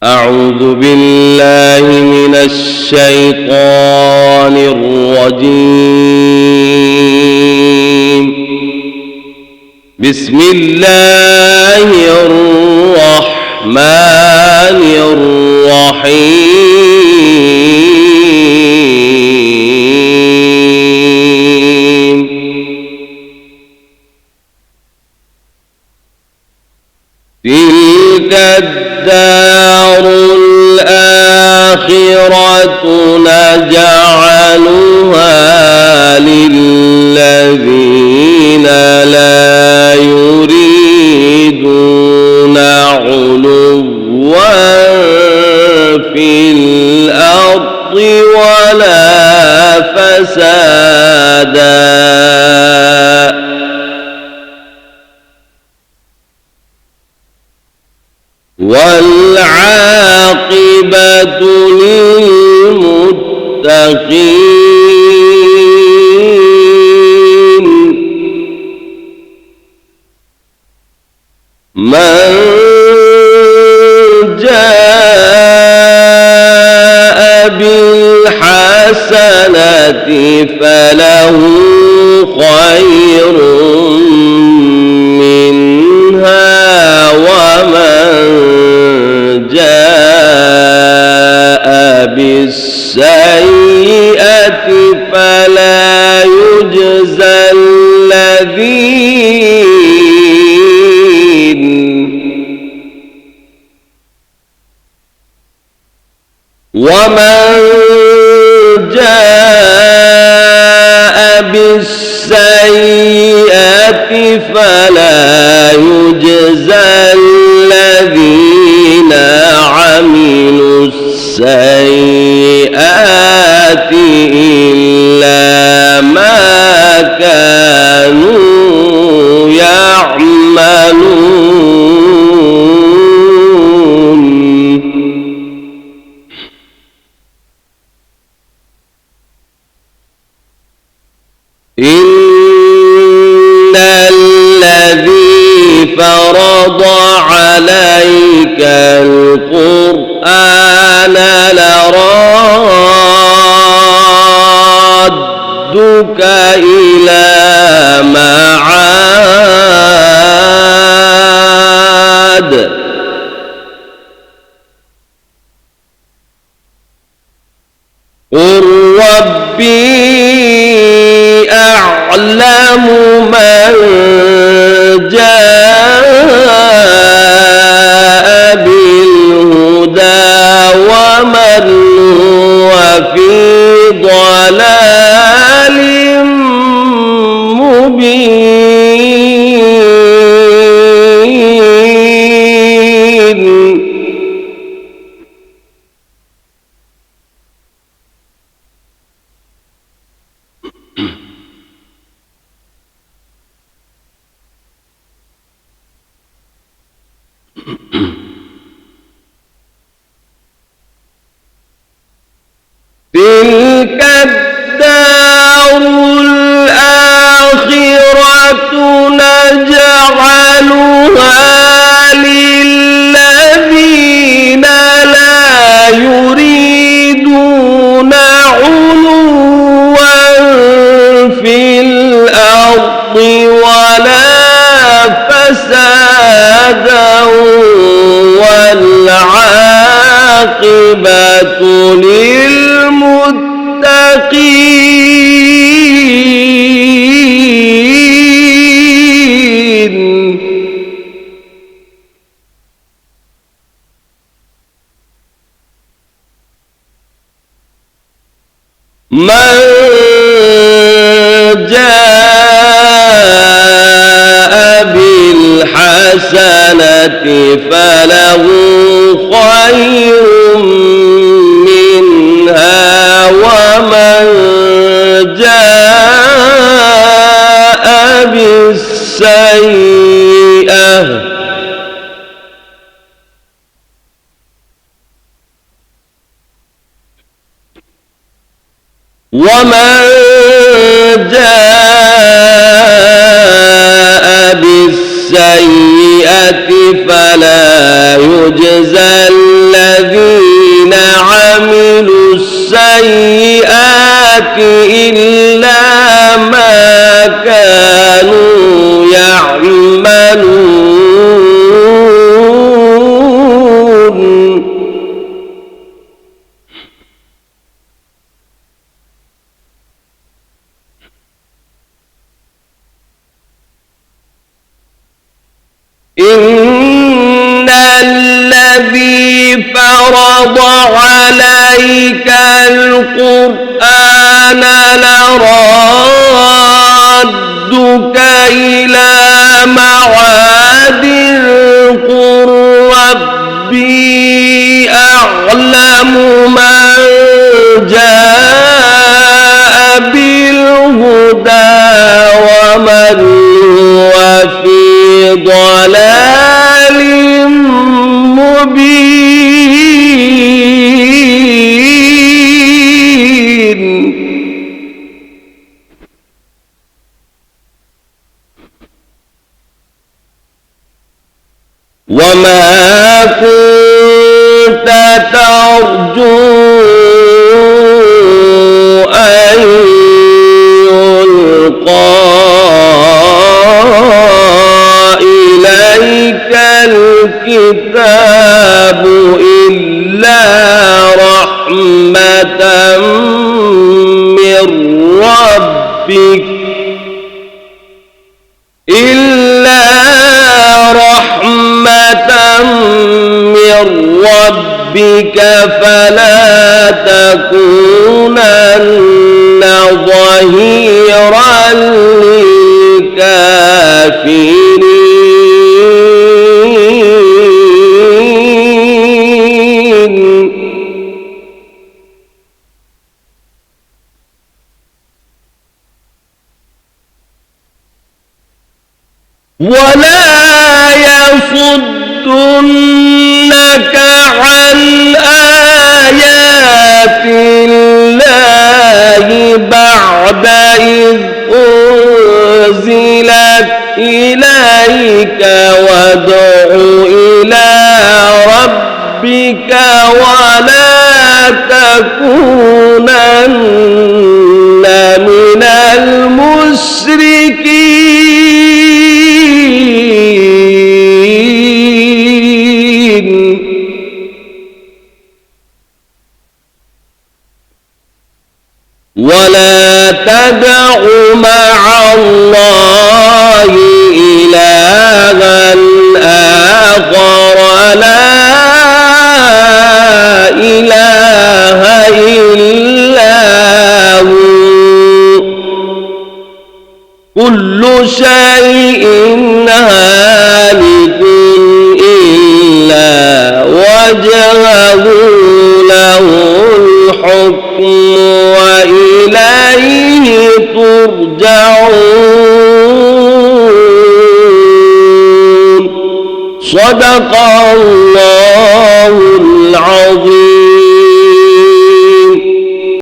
أعوذ بالله من الشيطان الرجيم. بسم الله الرحمن الرحيم. تلك الدار الآخرة نجعلها للذين لا يريدون علوا في الأرض ولا فسادا والعاقبة للمتقين. من جاء بالحسنة فله خير منها ومن جاء بالسيئة فلا يجزى ومن جاء بالسيئة فلا يجزى الذين عملوا السيئات إلا ما كانوا يعملون. إن الذي فرض عليك القرآن لرادك إلى معاد قل ربي أعلم من جاء بالهدى ومن هو في ضلال مبين. تلك الدار الآخرة نجعلها للذين لا يريدون علوا في الأرض ولا فسادا والعاقبة للمتقين. من جاء بالحسنة فله خير منها ومن جاء بالسيئة ومن جاء بالسيئة فلا يجزى الذين إلا ما كانوا يعملون إن الذي فرض عليك القرآن لرادك إلى معاد قل ربي أعلم من جاء بالهدى ومن هو في ضلال مبين وما كنت ترجو أن يلقى إليك الكتاب إلا رحمة من ربك فلا تكونن ظهيرا للكافرين ولا يصدنك عن آيات الله بعد إذ أنزلت إليك وادع إلى ربك ولا تكونن من المشركين ولا تدع مع الله إلها آخر لا إله إلا هو كل شيء هالك إلا وجهه له الحكم وإليه ترجعون صدق الله العظيم.